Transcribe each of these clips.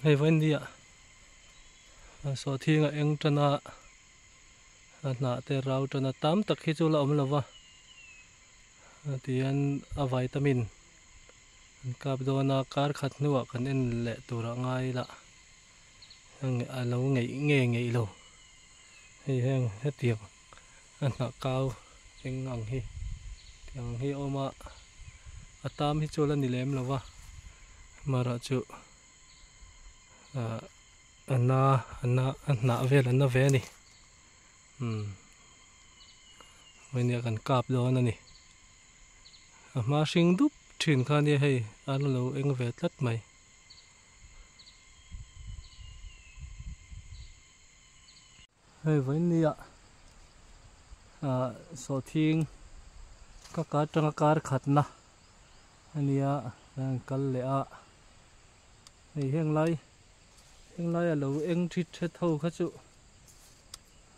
hay vẫn đi ạ số thi ngài anh chân nã tê rau chân tám tắc khi chú lợm là va thì anh vitamin cáp đồ na car khát nuộc anh em lệ tụ ra ngay là anh lâu nghề lâu hay hang hết tiệp anh nã cao anh ngang hi ôm tam hi chú lên đi lem là va mà ra chú anh nã về là nó về đi mình nhớ cần cáp đó nè mà sinh đúc trên khan đi hay anh lâu anh về tất mày hay với nè số thiên các cá trăng cá khát na anh đang cắn lẹ này hiện nay là lâu anh chít hết thâu khát chú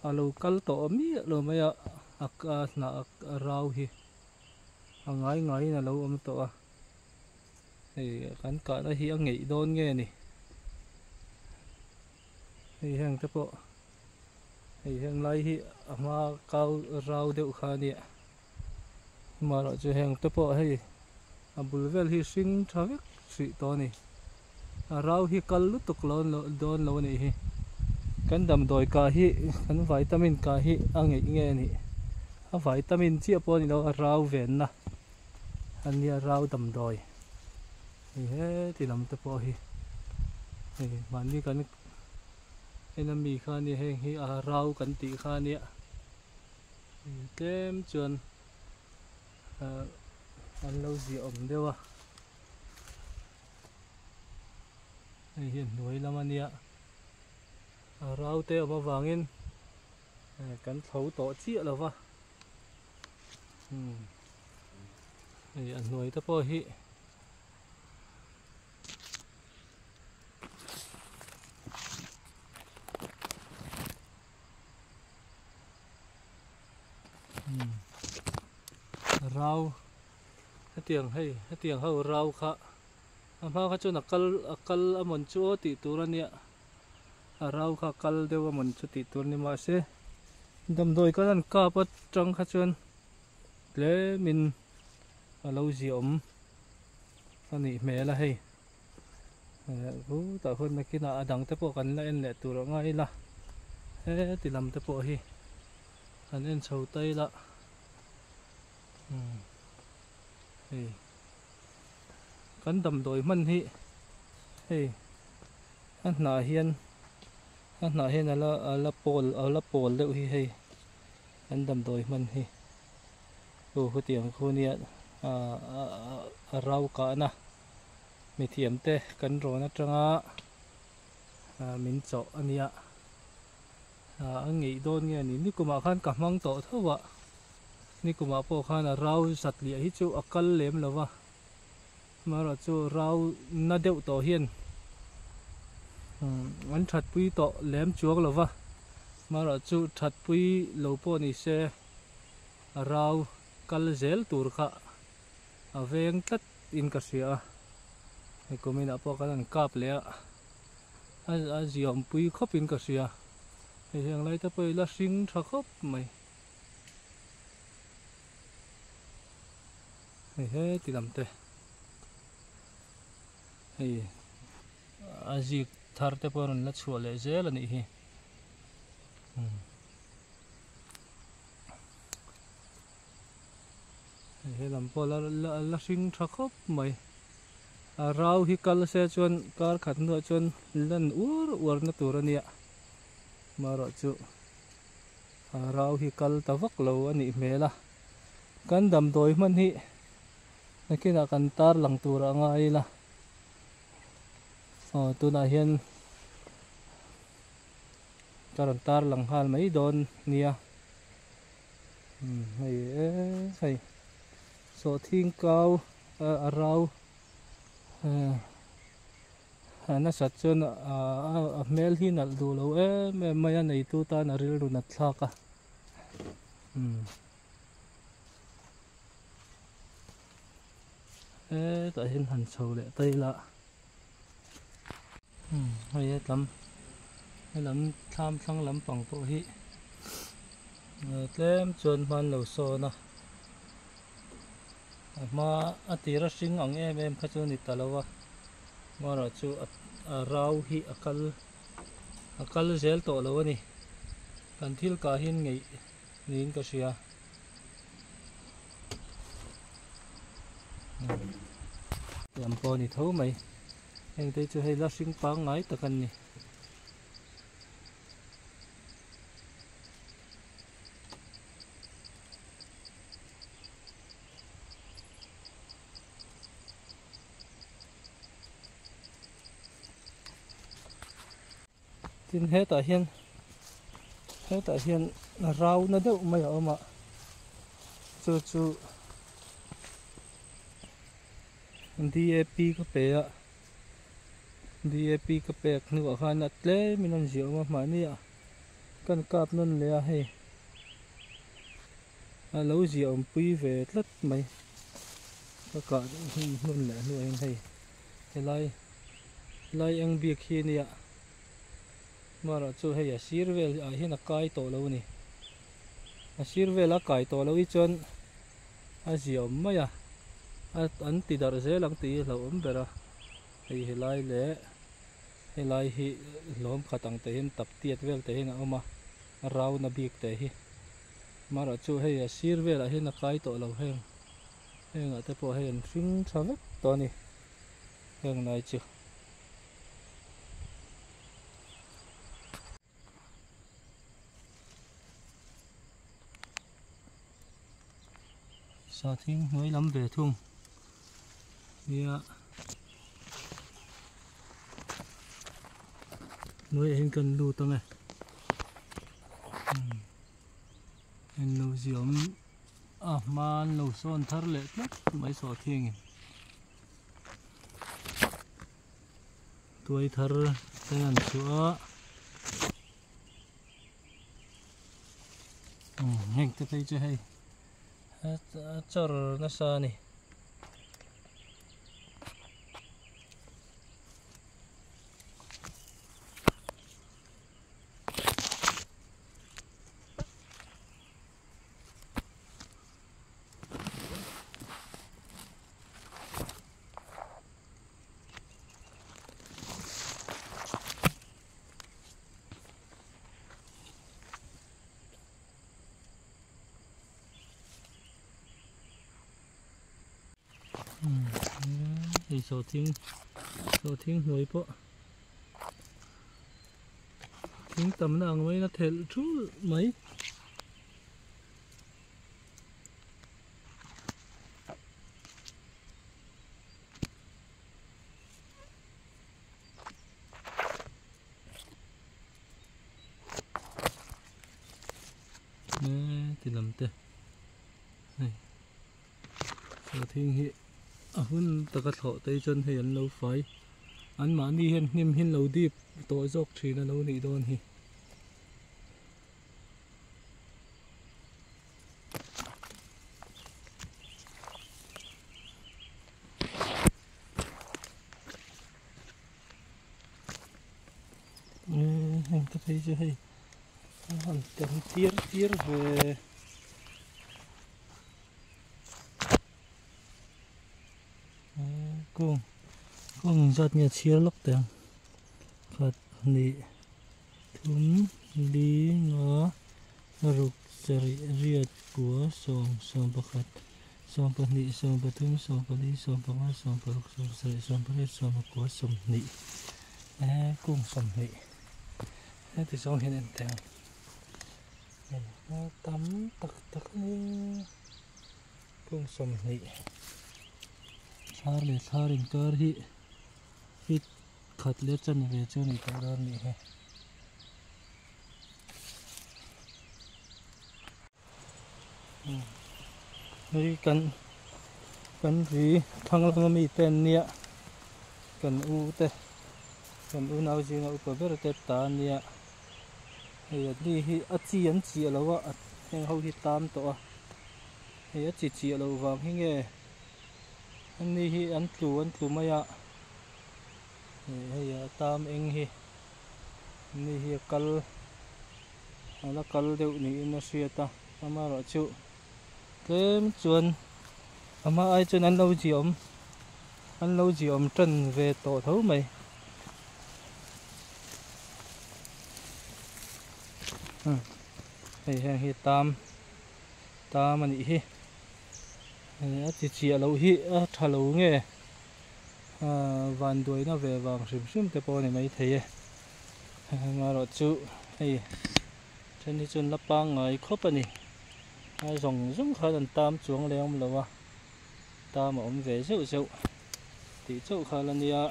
lâu cắn tổ mía lâu mấy nã rau hi ngay là lâu tổ thì cắn cả nó hi nghỉ đôn nghe nè thì hàng thế bộ thì hàng nay hi mà cao rau đều khá nè mà nó cho hàng thế bộ hay bùi vel hi sinh tháo vết sĩ to nè rau hi cắn lút tục lon đôn lâu nè hi cắn đầm đồi cả hi cắn vitamin cả hi nghỉ nghe nè vitamin chia po nè đâu rau vẹn na anh nia rau đầm đồi thì làm thế po hi mà đi cắn anh mì khan nè hi rau cắn tị khan nè kem chuồn ăn lâu gì ẩm đâu hiện núi lắm anh ạ rau tê ở vàng in cắn thấu tổ chia là va ăn núi tao po hi rau hết tiền hậu rau khá mà khá cho nakal amon chu ti turan ya rau khá kal deu amon chu ti turan ni ma se dam doi ka nan ka pat trăng khá chun le min lâu ziom ani me la hei u ta hon na kina adang te po kan la en le tur ngai la he ti lam te po hi an en chho tai la cắn đầm đồi mân hi anh nã hiên là pol liệu hi anh đầm đồi mân hi có tiếng khu nia rau cả na mi thiểm te cắn rồi nó trăng mình chọn anh ạ anh nghĩ đôn nghe ní cũng mà khan cả mang tổ thôi vợ ní cũng mà po khan rau sạch lịa hít chú akal lem là vợ mà là chú rau na đeo tổ hiền anh thật quý tổ lem chuộc là vợ mà là chú thật quý lâu po ní xe rau kal zel tur kha veng tất in cả xia thì cũng mình đã po cái cáp lẹ ziom quý khóc in cả xia thì hiện nay ta bây là sinh thắc khóc mày thế thì làm thế thì gì thar te por là chua lệ dễ là nị hi thế làm po là sinh thắc khóc mày rau hi kal se chuan kar khat no chuan lan ur na tur ania mà rồi chú rau hi kal ta vak lo ani mela kan dam doi man hi nakina kan tar lang tura ngai la tu na hian karan tar lang hal mai don nia hay so thing cao rau na sat chun mel hi nal du lo maya nei tu ta na ril ru na thlaka ta hin han chho le tai la hay lắm tham thăng lắm bằng bộ hi tlem chuan man lo so na ma atira sing ang em kha chu ni talawa mara chu rau hi akal zel to lo ni kan thil ka hin ngei nin ka sia làm po ni thấu mày anh thấy chưa hay lá sinh phá ngái ta cần nè tin hết tại hiền rau nó đâu mày ở mà chú DAP ka pe a DAP ka pe nu khan atle minan zio ma ni a kan kap non le a he a lo zio pui ve tlat mai ka non le nu anh hay lai ang bi khi ni a mara chu hay a sirvel a hin a kai to lo ni a sirvel a kai to lo I chon a zio mai a an ti dar ze lang ti lo bera hi lai hi lom khatang te hin tap tiat vel te hin ama rau na bik te hi mara chu hei a sir vel a hin a kai to lo heng a te po hen fing thavek to ni heng nai chu sa thing hoi lam ve thung ya nuôi hình cần lưu tăng này hình lưu diễm mà lưu son thar lệ lắm mấy sọ thiên tuổi thar tên chúa hình tới đây chưa hay chở nó xa này thì số thiên nuôi po thiên tầm nào mấy nó thể chú mấy thì làm thế này số thiên hiện hun takat ho tay chân hay ăn lâu phái ăn mà đi hen nim hin lâu đi tội dọc thì là lâu nị đòn hi anh ta thấy chưa hay hắn cần tiết về con giật nhà chia lóc tiền phật nị thúng đi ngó rục sari riết của song bạc khát song bạc nị song bạc thúng song bạc đi song bạc ngã song bạc rục song sari song bạc riết song bạc của song nị cung song nị thì song hiện tiền tắm tắc ní cung song nị sharing कर ही फिट खतले चन बेचो नहीं कर नहीं हैนี่กันรีทั้งเรามีเต็นเนี่ยกันอูนเอาจริงเอาไปเบอร์เต็ตาเนี่ยเฮียนี่ฮีอัดจีนแล้วว่าเฮงเขาฮิตามตัวเฮียจีเราวางให้เงี้ยอันนี้อันตรูไม่อะเฮีย tam eng hi ni hi kal ala kal deuh ni in a hriata amarawh chu tlem chuan ama ai chuan an lo ji om tran ve tawh tho mai hei heng hi tam ani hi a chi chi lo hi a tha lo nge van duai na ve wang hrim te pawh ni mai thei e amarawh chu hei then hi chuan lapang ngai khawp ani a zong kha an tam chuang lem lo a tam a awm ve zeuh tih chauh kha ania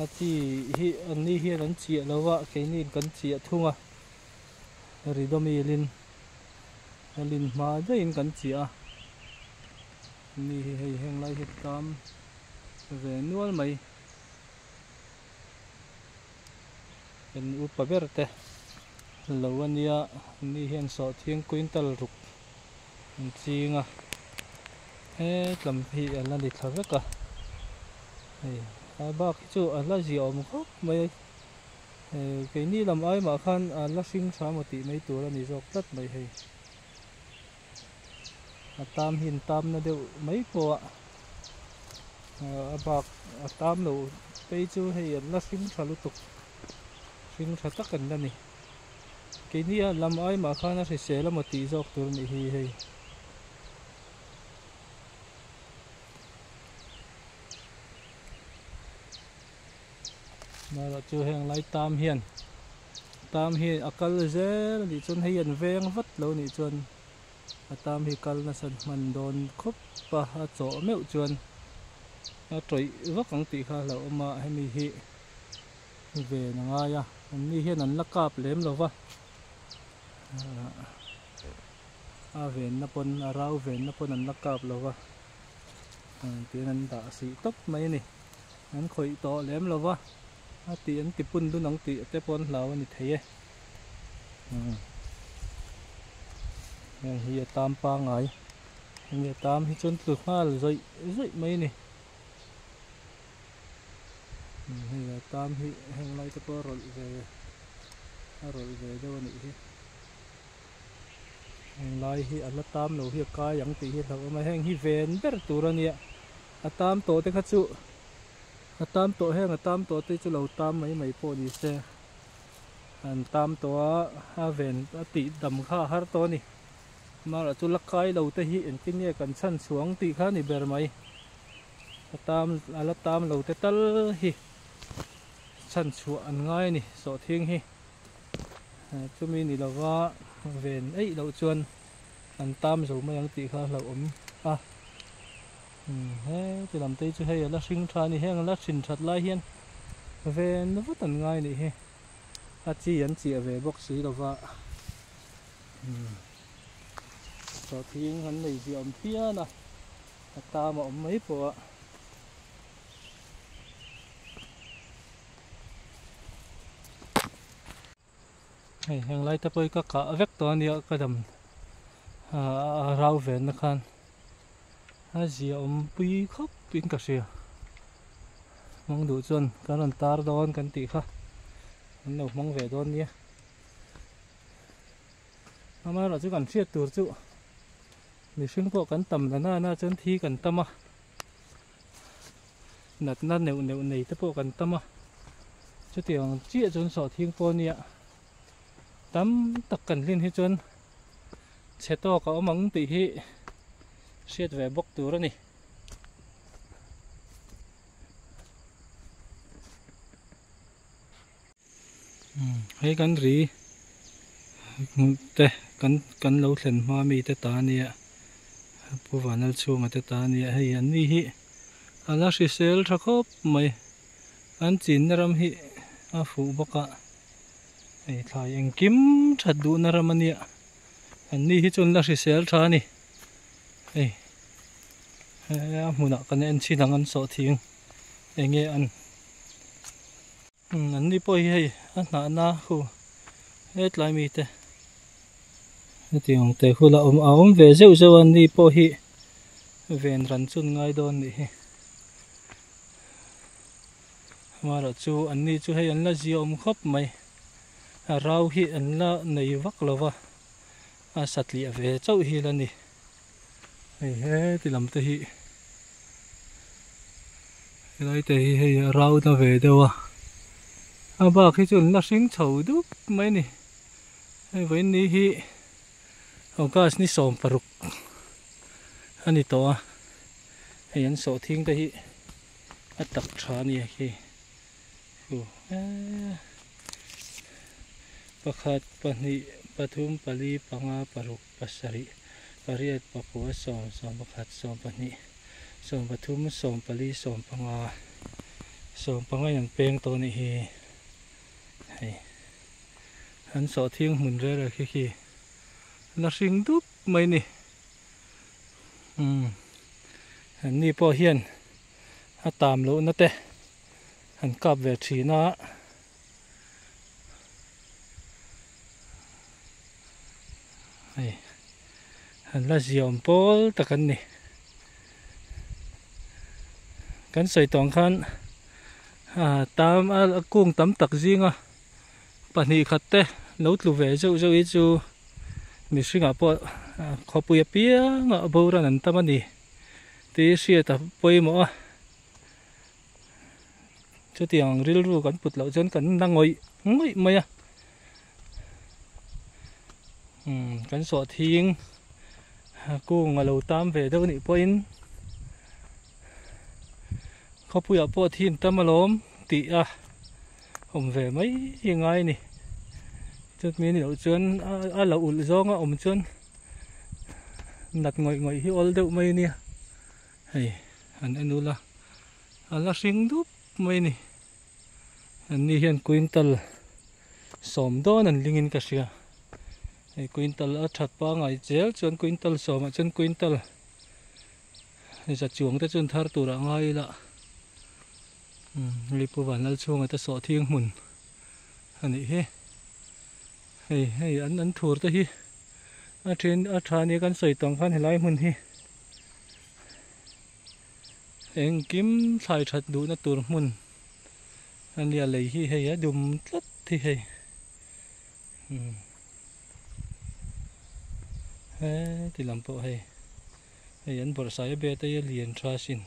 a chi hi an ni hian an chi lo a ke nin kan chi a thunga ridomi lin hma dein kan chi a ni hei heng lai hi tam ve nual mai en upa berte lo ania ni hian saw thiang quintal ruk an chinga he tlam hi ala ni thaveka hei a bak chu ala ji om khop mai ke ni lam ai ma khan ala hring tha ma ti mai tur ani jok tat mai hei a tam hin tam na deuh mai pawh a bak a tam lo pei chu hei ala hring tha lutuk hring tha tak an ni ke ni lam ai ma khan a hrisel ma ti jok tur ni hi hei mà chưa hẹn lấy tam hiền akal zel ni chun hiền veng vắt lâu ni chun tam hi kal na san man don khop pa a cho meu chun a troi vak ang ti kha lo ma he mi hi về na nga ya ni hiền an la kap lem lo wa a ven na pon a rau ven na pon an la kap lo wa tin an da si tok mai ni an khoi to lem lo wa ti an ti pun du nang ti te pon hlaw ani thei e hi tam pa ngai hi tam hi chon tu khal zoi mai ni hi tam hi heng lai te pawh rol ve deuh ani hi heng lai hi ala tam lo hi ka yang ti hi thau ma heng hi ven ber tur ania a tam to te kha chu a tam to heng a tam to te chu lo tam mai pawh ni se an tam to a ven a ti dam kha har to ni mà chu lakai lo te hi en tin ye kan chan chuang ti kha ni ber mai ala tam lo te tal hi chan chu an ngai ni so thing hi chu mi ni lawa ven ei lo chuan an tam zo ma yang ti kha lo om a he ti lam te chu hei ala hring tha ni heng ala thin that lai hian ven no vut an ngai ni hi a chi an chi ve bok si lawa so thiang han nei ji om pia na ta ma om mai pawh hei heng lai ta poi ka vek to ania ka dam rau ven na khan a ji om pui khop pin ka sia mong du chon kan an tar don kan ti kha an no mong ve don nia ama ra chu kan hriat tur chu mi hring pawh kan tam na chon thi kan tama nat na neu nei te pawh kan tama chu tiang chia chon so thing pawh nia tam tak kan hlin hi chon cheto ka omang ti hi hriat ve bok tur ani hei kan ri te kan lo thlen hma mi te ta nia puwanal chunga te ta nia hei an ni hi ala hrisel tha khop mai an chin na ram hi a fu boka ei thlai engkim that du na ram ania an ni hi chun la hrisel tha ni ei a hmuna kan en chinang an so thing enge an ni pawh hi hei a hna na khu hetlai mi te tiang te khula om ve zeu an ni pawh hi ven ran chun ngai don ni hi mà rồi chú anh đi chú hay anh là gì ông khóc mày rau hi anh là này vắt là va sạt lịa về cháu hi là nè hay thì làm thì đây thì hay rau nó về đâu bà khi chúng nó sinh chậu đúc mấy nè với ní hi ông có ní sôm paruk anh đi to hay anh sổ thiên đây tập trà nè khi pakhat pani pathum pali panga paruk pasari pariat pakua som pakhat som pani som pathum som pali som panga yang peng to ni hi han so thieng mun re ra khi na sing dup mai ni han ni po hian a tam lo na te han kap ve thina hắn là diom pol ta kan ni kan soi tong khan tam kung tam tak zinga pani khatte lo tlu ve zo i chu mi singa po khopuya pia nga boran an tamani ti sia ta poimo chu tiang ril ru kan put lo chen kan nangoi maya kan so thing cô ngồi lầu tam về đâu nị point không bây giờ po thiên tam mà lóm tị ông về mấy hiện ngay nè chút miếng lẩu chân lẩu ủi gió ông chân đặt ngồi hi ol đâu mấy nè hay anh là là sinh đúc mấy nè anh đi hiện quintal xóm đó nên linh cái gì quintal ở thật ba ngày chéo chân quintal sổ mà chân quintal thì giật chuồng tới chân thar tủ đã ngay là lipu bản là chuồng người ta sổ thiêng mùn anh ấy hay anh thua tới hi trên trà này con sợi tòng phan thì lại mùn hi anh kiếm xài thật đủ nó tủ mùn anh đi lấy hi hay đùm tất thì hay thì làm bộ hay anh bỏ sai bé tay liền tra xin